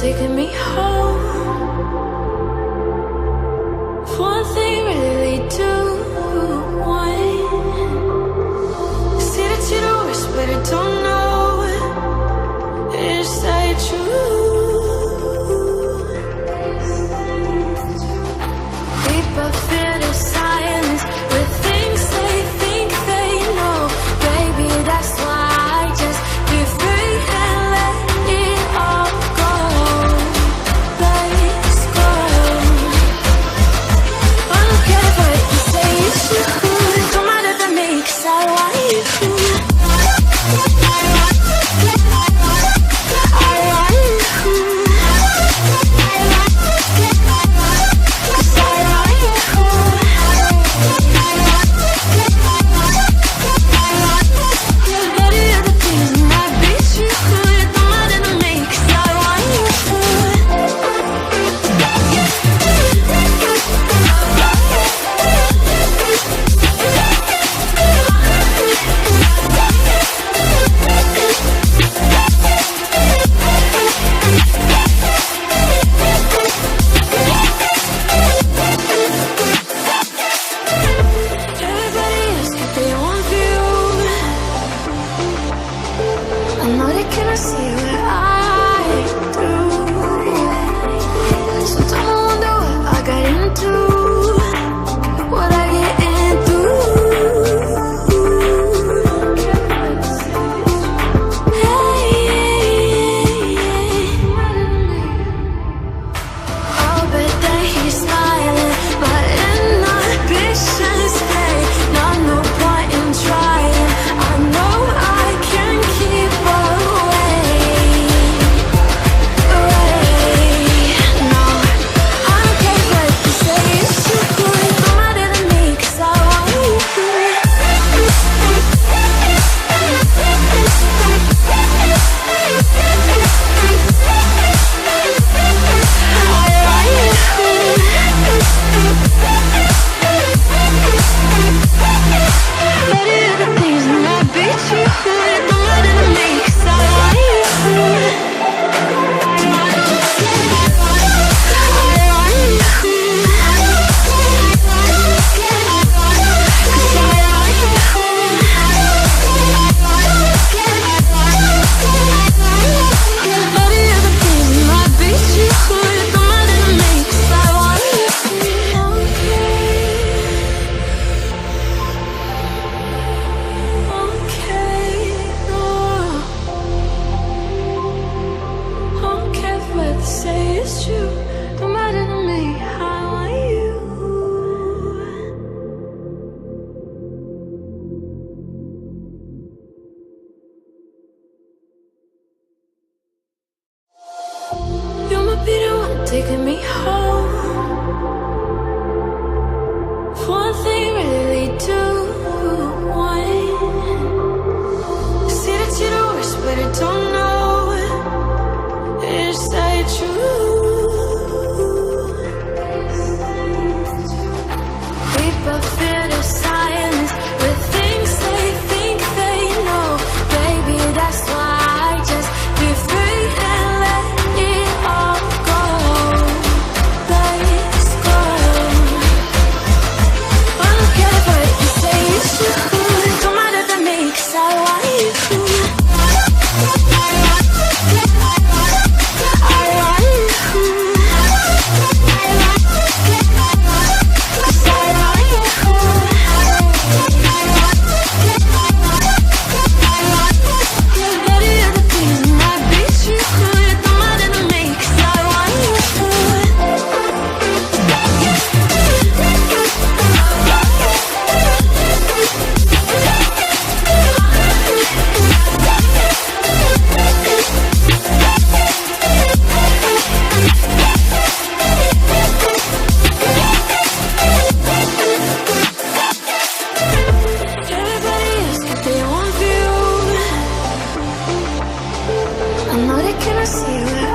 taking me home. One thing really do want. See that you don't wish, but I don't know. Is that true? People fear the silence with things they think they know. Baby, that's why I just be free and let it all go. Let's go. I don't care what you say, it's true. Don't matter to me, 'cause I want you. Taking me home. One thing really do want. See that you don't wish, but I don't know. Is that true? People fear the silence with things they think they know. Baby, that's why I just be free and let it all go. Let's go. I don't care what you say, it's true. Don't matter to me, 'cause I want you. I know they cannot see you.